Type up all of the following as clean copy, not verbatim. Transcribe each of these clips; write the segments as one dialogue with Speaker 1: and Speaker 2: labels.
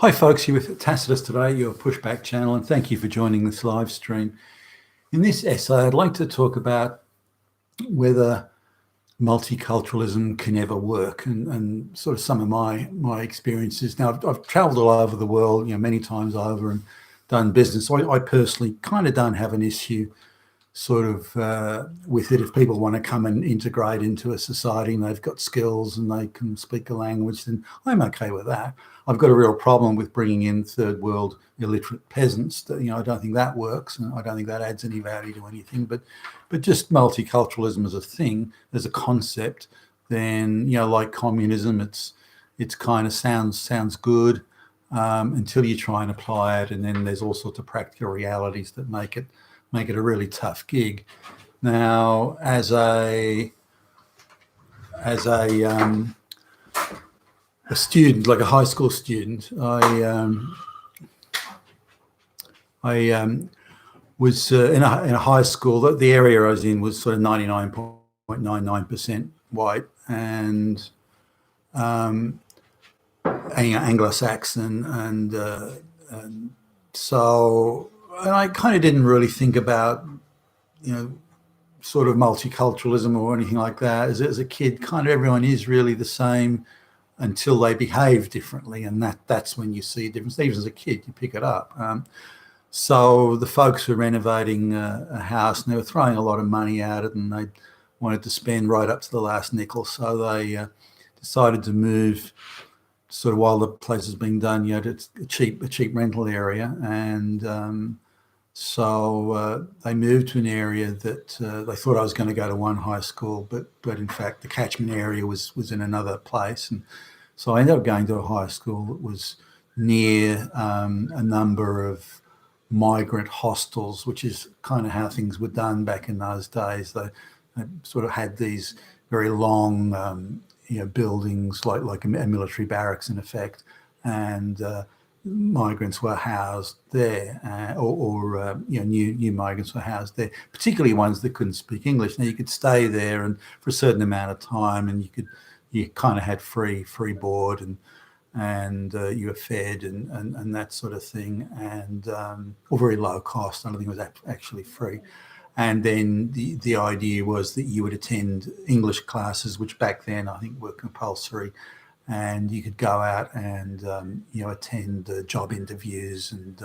Speaker 1: Hi folks, you're with Tacitus today, your pushback channel, and thank you for joining this live stream. In this essay, I'd like to talk about whether multiculturalism can ever work and sort of some of my experiences. Now, I've traveled all over the world, many times over and done business. So I personally kind of don't have an issue sort of with it. If people want to come and integrate into a society and they've got skills and they can speak a language, then I'm okay with that. I've got a real problem with bringing in third world illiterate peasants. I don't think that works, and I don't think that adds any value to anything. But just multiculturalism as a thing, as a concept, then like communism, it's kind of sounds good until you try and apply it, and then there's all sorts of practical realities that make it a really tough gig. Now, as a student, like a high school student, I was in a high school. That the area I was in was sort of 99.99% white and Anglo-Saxon, and so I kind of didn't really think about sort of multiculturalism or anything like that. As a kid, kind of everyone is really the same until they behave differently, and that's when you see a difference. Even as a kid, you pick it up. So the folks were renovating a house, and they were throwing a lot of money at it, and they wanted to spend right up to the last nickel. So they decided to move, sort of while the place was being done, to a cheap rental area, and so they moved to an area that they thought I was going to go to one high school, but in fact the catchment area was in another place, and so I ended up going to a high school that was near a number of migrant hostels, which is kind of how things were done back in those days. They sort of had these very long buildings like a military barracks in effect, and migrants were housed there, or new migrants were housed there, particularly ones that couldn't speak English. Now you could stay there and for a certain amount of time, and you kind of had free board, and you were fed and that sort of thing, and or very low cost. I don't think it was actually free. And then the idea was that you would attend English classes, which back then I think were compulsory, and you could go out and attend job interviews and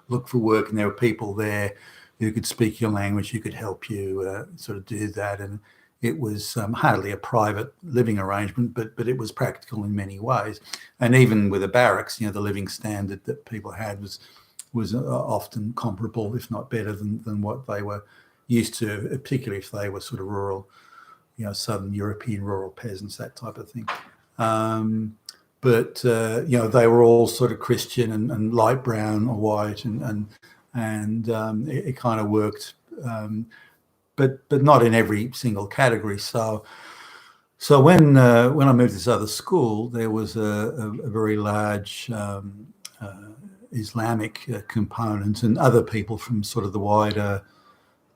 Speaker 1: look for work. And there were people there who could speak your language, who could help you sort of do that. And it was hardly a private living arrangement, but it was practical in many ways. And even with the barracks, the living standard that people had was often comparable, if not better than what they were used to, particularly if they were sort of rural, Southern European rural peasants, that type of thing. But they were all sort of Christian and light brown or white, and it kind of worked, but not in every single category. So when I moved to this other school, there was a very large Islamic component, and other people from sort of the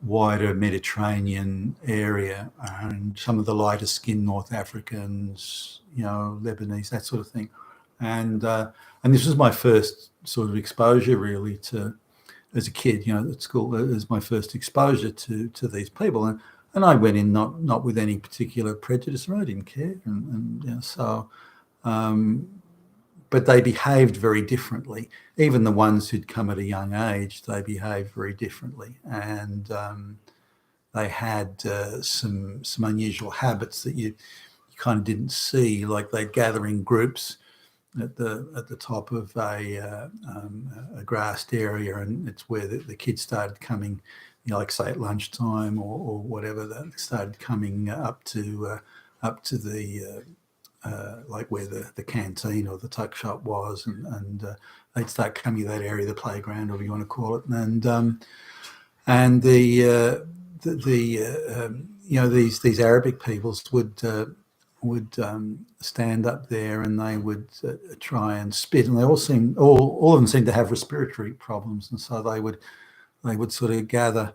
Speaker 1: wider Mediterranean area, and some of the lighter skinned North Africans, Lebanese, that sort of thing. And this was my first sort of exposure really to, as a kid, at school, as my first exposure to these people. And I went in not with any particular prejudice, or I didn't care. But they behaved very differently. Even the ones who'd come at a young age, they behaved very differently, and they had some unusual habits that you kind of didn't see. Like they'd gather in groups at the top of a grassed area, and it's where the kids started coming, like say at lunchtime or whatever. They started coming up to the like where the canteen or the tuck shop was, and they'd start coming to that area, the playground, or whatever you want to call it, and these Arabic peoples would stand up there, and they would try and spit, and they all of them seemed to have respiratory problems, and so they would sort of gather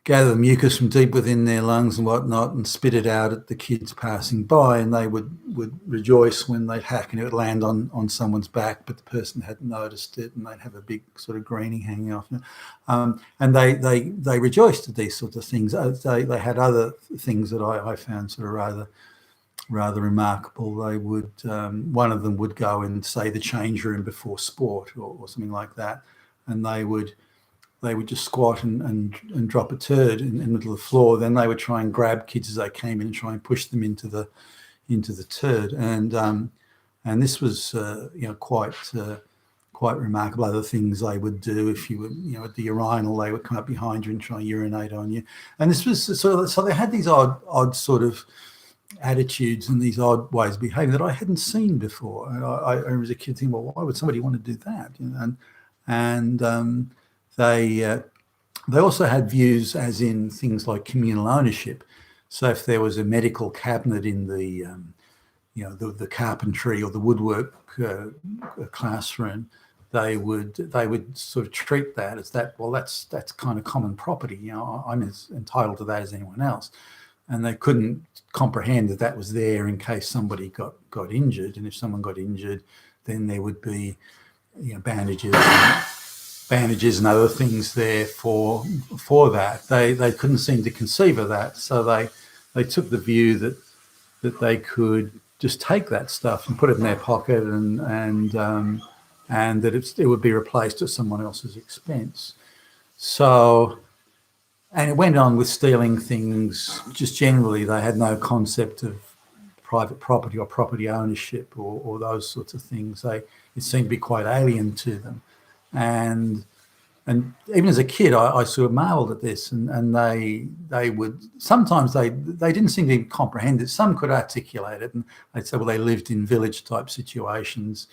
Speaker 1: gather the mucus from deep within their lungs and whatnot and spit it out at the kids passing by, and they would rejoice when they'd hack and it would land on someone's back, but the person hadn't noticed it, and they'd have a big sort of greening hanging off. And they rejoiced at these sorts of things. They had other things that I found sort of rather remarkable. They would one of them would go and say the change room before sport or something like that, and they would just squat and drop a turd in the middle of the floor. Then they would try and grab kids as they came in and try and push them into the turd. And this was quite remarkable. Other things they would do, if you were at the urinal, they would come up behind you and try and urinate on you. And this was so they had these odd sort of attitudes and these odd ways of behaving that I hadn't seen before. And I was a kid thinking, well, why would somebody want to do that? And they also had views as in things like communal ownership. So if there was a medical cabinet in the carpentry or the woodwork classroom, they would sort of treat that as that. Well, that's kind of common property. I'm as entitled to that as anyone else, and they couldn't comprehend that was there in case somebody got injured. And if someone got injured, then there would be bandages and other things there for that. They couldn't seem to conceive of that, so they took the view that they could just take that stuff and put it in their pocket and that it would be replaced at someone else's expense. So, and it went on with stealing things. Just generally, they had no concept of private property or property ownership or those sorts of things. It seemed to be quite alien to them. And even as a kid, I sort of marveled at this, and they would sometimes they didn't seem to comprehend it. Some could articulate it, and they'd say, well, they lived in village type situations,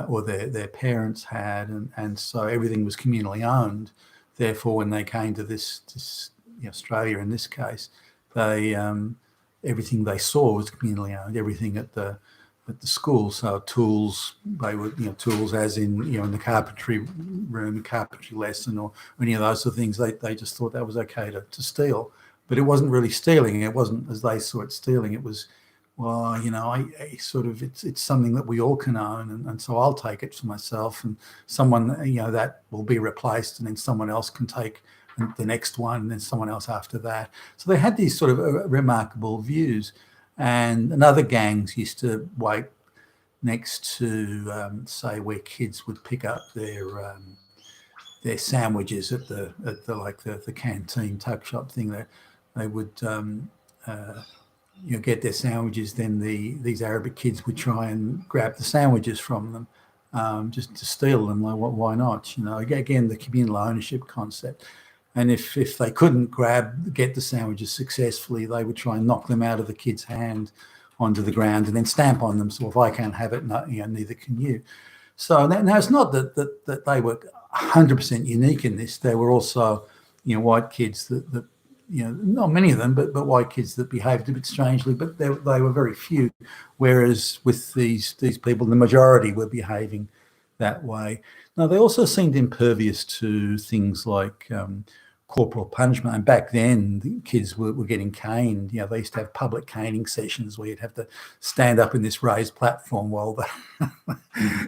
Speaker 1: or their parents had, and so everything was communally owned. Therefore, when they came to this Australia in this case, they everything they saw was communally owned. Everything at the school, so tools, they were tools as in in the carpentry room, carpentry lesson, or any of those sort of things. They just thought that was okay to steal, but it wasn't really stealing. It wasn't as they saw it stealing. It was, well, I sort of it's something that we all can own, and so I'll take it for myself, and someone that will be replaced, and then someone else can take the next one, and then someone else after that. So they had these sort of remarkable views. And other gangs used to wait next to, say, where kids would pick up their sandwiches at the canteen tuck shop thing. They would get their sandwiches. Then these Arabic kids would try and grab the sandwiches from them, just to steal them. Like, why not? Again, the communal ownership concept. And if they couldn't get the sandwiches successfully, they would try and knock them out of the kid's hand onto the ground and then stamp on them. So if I can't have it, neither can you. So now it's not that they were 100% unique in this. There were also, white kids that not many of them, but white kids that behaved a bit strangely, but they were very few. Whereas with these people, the majority were behaving that way. Now, they also seemed impervious to things like corporal punishment. And back then, the kids were getting caned. They used to have public caning sessions where you'd have to stand up in this raised platform while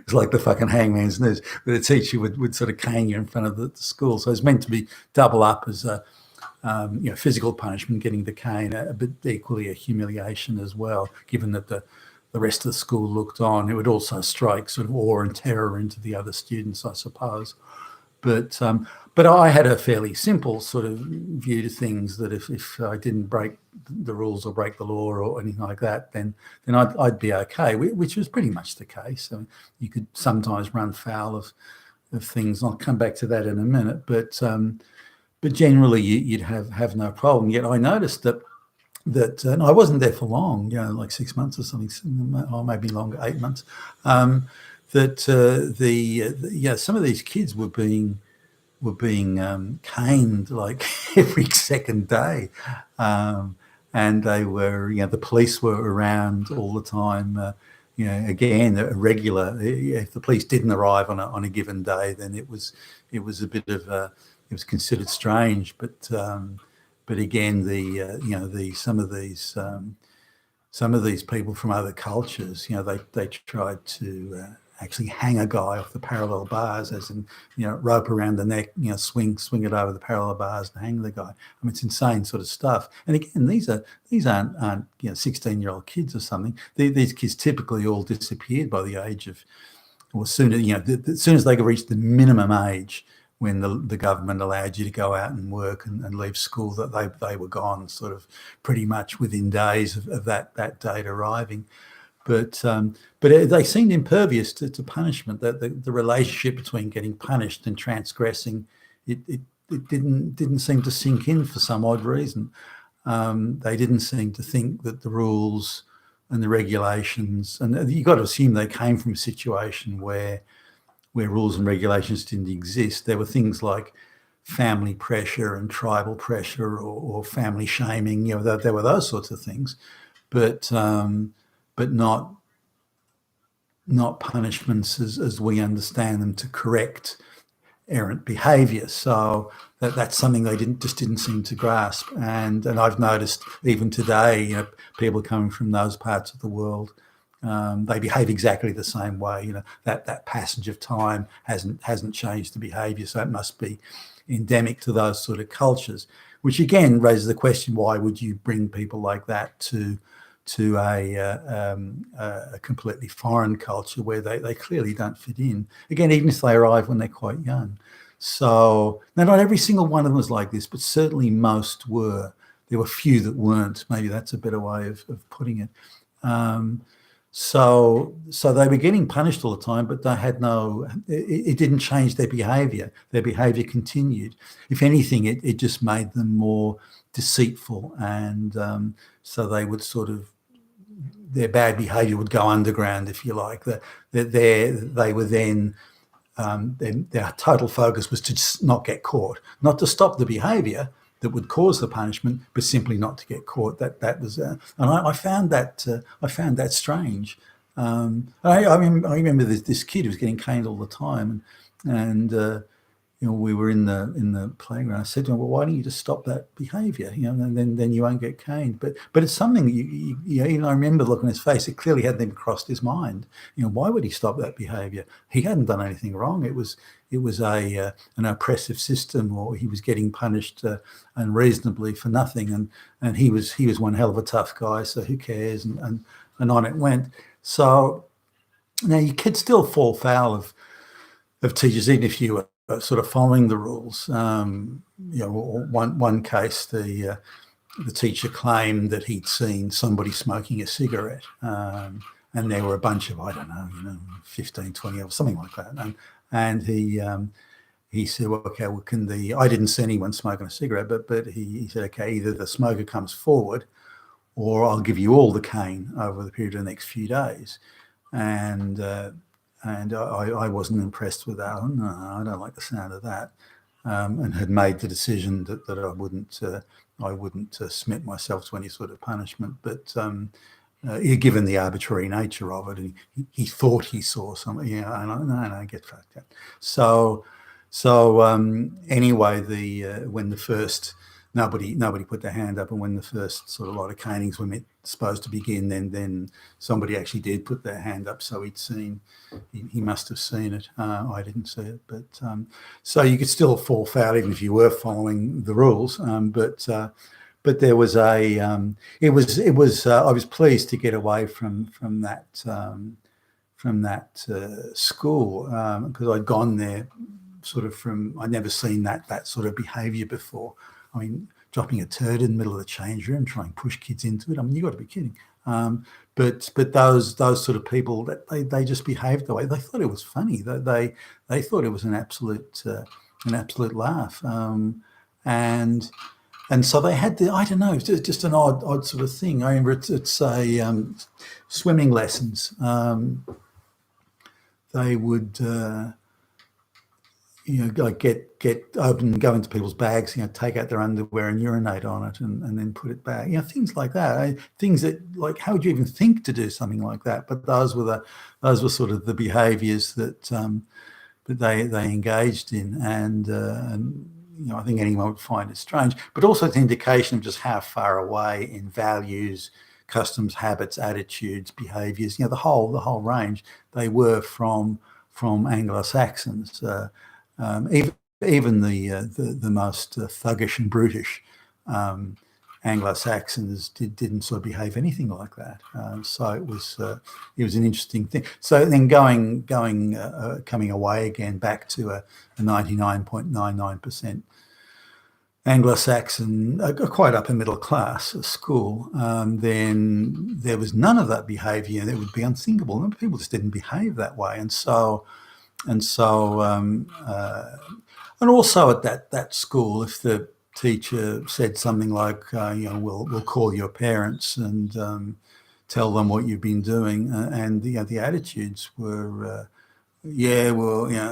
Speaker 1: it's like the fucking hangman's noose. But the teacher would sort of cane you in front of the school. So it's meant to be double up as a physical punishment, getting the cane, but equally a humiliation as well, given that the rest of the school looked on. It would also strike sort of awe and terror into the other students, I suppose. But I had a fairly simple sort of view to things, that if I didn't break the rules or break the law or anything like that, then I'd be okay, which was pretty much the case. I mean, you could sometimes run foul of things. I'll come back to that in a minute, but generally you'd have no problem. Yet I noticed that and I wasn't there for long, like 6 months or something, or maybe longer, 8 months. Some of these kids were being caned like every second day, and they were, the police were around all the time. Again, a regular. If the police didn't arrive on a given day, then it was a bit of considered strange. But again, some of these people from other cultures, they tried to actually hang a guy off the parallel bars, as in, rope around the neck, swing it over the parallel bars and hang the guy. I mean, it's insane sort of stuff. And again, these aren't 16-year-old kids or something. These kids typically all disappeared by the age of, or as soon as they reached the minimum age when the government allowed you to go out and work and leave school, that they were gone, sort of pretty much within days of that date arriving. But they seemed impervious to punishment. That the relationship between getting punished and transgressing, it didn't seem to sink in for some odd reason. They didn't seem to think that the rules and the regulations, and you've got to assume they came from a situation where rules and regulations didn't exist. There were things like family pressure and tribal pressure, or family shaming. There were those sorts of things, but not punishments as we understand them to correct errant behaviour. So that's something they didn't seem to grasp. And I've noticed even today, people coming from those parts of the world, they behave exactly the same way. That passage of time hasn't changed the behaviour, so it must be endemic to those sort of cultures. Which again raises the question: why would you bring people like that to a completely foreign culture where they clearly don't fit in? Again, even if they arrive when they're quite young. So now, not every single one of them was like this, but certainly most were. There were few that weren't. Maybe that's a better way of putting it. So they were getting punished all the time, but they had it didn't change their behaviour. Their behaviour continued. If anything, it just made them more deceitful, and so they would their bad behaviour would go underground, if you like. They were then, their total focus was to just not get caught, not to stop the behaviour that would cause the punishment, but simply not to get caught. That was, and I found that strange. I remember this kid who was getting caned all the time, and we were in the playground. I said to him, "Well, why don't you just stop that behaviour? And then you won't get caned." But it's something that even I remember looking at his face. It clearly hadn't even crossed his mind. Why would he stop that behaviour? He hadn't done anything wrong. It was an oppressive system, or he was getting punished unreasonably for nothing, and he was one hell of a tough guy. So who cares? And on it went. So now you could still fall foul of teachers, even if you were sort of following the rules. One case, the teacher claimed that he'd seen somebody smoking a cigarette, and there were a bunch of, 15, 20 or something like that. And he said, "Well, okay, I didn't see anyone smoking a cigarette, but he said, okay, either the smoker comes forward, or I'll give you all the cane over the period of the next few days." And I wasn't impressed with that. No, I don't like the sound of that, and had made the decision that I wouldn't submit myself to any sort of punishment. But given the arbitrary nature of it, he thought he saw something. No, get fucked up. So anyway, when the first nobody put their hand up, and when the first sort of lot of canings were supposed to begin, then somebody actually did put their hand up. So he must have seen it. I didn't see it, but so you could still fall foul even if you were following the rules. But there was I was pleased to get away from that school, because I'd gone there I'd never seen that sort of behaviour before. I mean, dropping a turd in the middle of the change room, trying to push kids into it. I mean, you got to be kidding. But those sort of people, that they just behaved the way they thought it was funny. They thought it was an absolute laugh. And so they had just an odd sort of thing. I remember it's swimming lessons. They would get open and go into people's bags, take out their underwear and urinate on it, and then put it back. Things like that. Things that, like, how would you even think to do something like that? But those were sort of the behaviours that they engaged in, and I think anyone would find it strange, but also it's an indication of just how far away in values, customs, habits, attitudes, behaviours, the whole range, they were from Anglo-Saxons. Even the most thuggish and brutish Anglo-Saxons didn't sort of behave anything like that. So it was an interesting thing. So then coming away again back to a 99.99% Anglo-Saxon, quite upper middle class school, then there was none of that behaviour. That would be unthinkable. People just didn't behave that way, and also at that school, if the teacher said something like, we'll call your parents and tell them what you've been doing, and the attitudes were,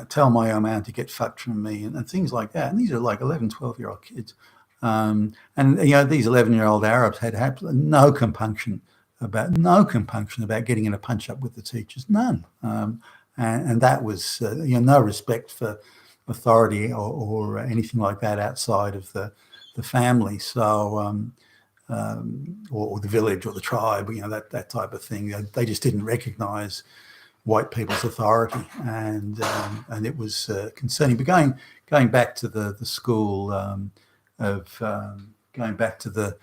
Speaker 1: tell my old man to get fucked from me, and things like that. And these are like 11, 12-year-old kids. And these 11-year-old Arabs had no compunction about getting in a punch up with the teachers, none. And that was no respect for authority or anything like that outside of the family. So or the village or the tribe, that type of thing. They just didn't recognise white people's authority, and it was concerning. But going back to the school going back to the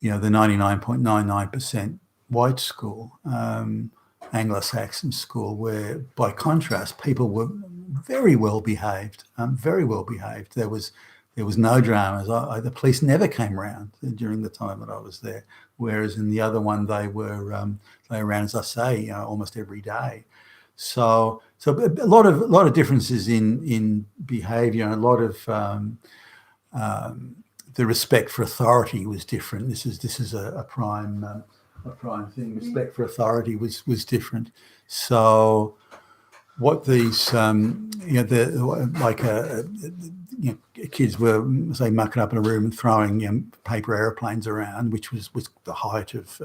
Speaker 1: 99.99% white school, Anglo-Saxon school, where by contrast people were very well behaved, very well behaved. There was no dramas. The police never came around during the time that I was there, whereas in the other one they were around, as I say, almost every day. So a lot of differences in behaviour, and a lot of the respect for authority was different. This is a prime thing. Respect for authority was different. So what these kids were, say, mucking up in a room and throwing paper airplanes around, which was the height of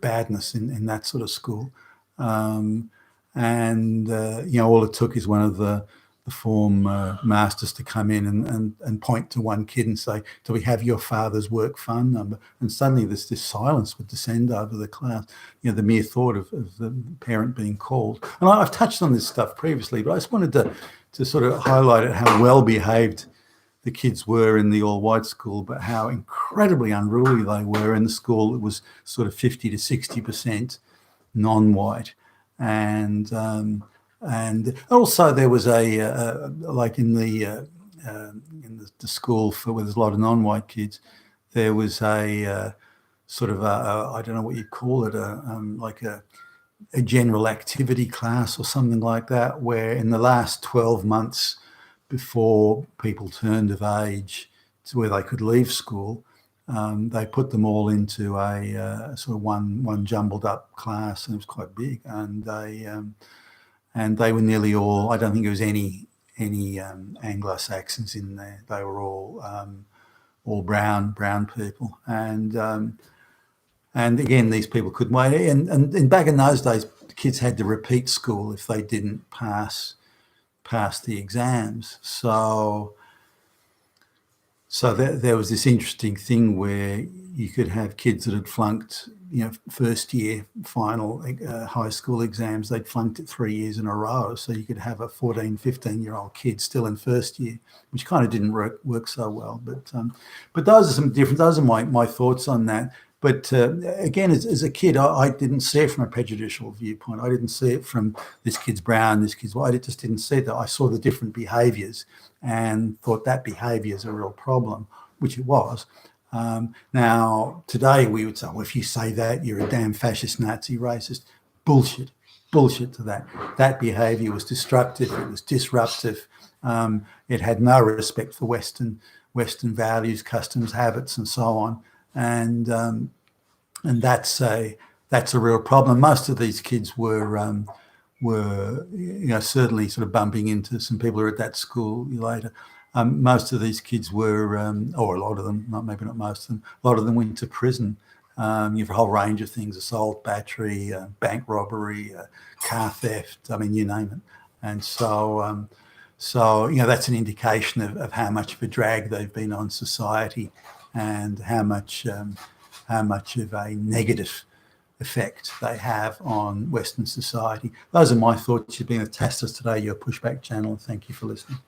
Speaker 1: badness in that sort of school. All it took is one of the form masters to come in and point to one kid and say, "Do we have your father's work phone number?" And suddenly this silence would descend over the class. The mere thought of the parent being called. And I've touched on this stuff previously, but I just wanted to sort of highlight how well behaved the kids were in the all-white school, but how incredibly unruly they were in the school that was sort of 50 to 60% non-white. And also there was like in the school where there's a lot of non-white kids, there was a sort of I don't know what you'd call it, like a general activity class or something like that, where in the last 12 months before people turned of age to where they could leave school, they put them all into a sort of one jumbled up class, and it was quite big, and they were nearly all, I don't think there was any Anglo-Saxons in there. They were all brown people, and again, these people couldn't wait. And back in those days, kids had to repeat school if they didn't pass the exams. So there was this interesting thing where you could have kids that had flunked, first year final high school exams. They'd flunked it 3 years in a row. So you could have a 14, 15-year-old kid still in first year, which kind of didn't work so well. But those are some different. Those are my thoughts on that. But again, as a kid, I didn't see it from a prejudicial viewpoint. I didn't see it from this kid's brown, this kid's white. I just didn't see that. I saw the different behaviours and thought that behaviour is a real problem, which it was. Now, today we would say, well, if you say that, you're a damn fascist, Nazi, racist. Bullshit to that. That behaviour was destructive. It was disruptive. It had no respect for Western values, customs, habits, and so on. And that's a real problem. Most of these kids were certainly sort of bumping into some people who were at that school later. Most of these kids were, or a lot of them, maybe not most of them, a lot of them went to prison. You have a whole range of things: assault, battery, bank robbery, car theft. I mean, you name it. And so So, that's an indication of how much of a drag they've been on society, and how much of a negative effect they have on Western society. Those are my thoughts. You've been a Tastas today, your Pushback channel. Thank you for listening.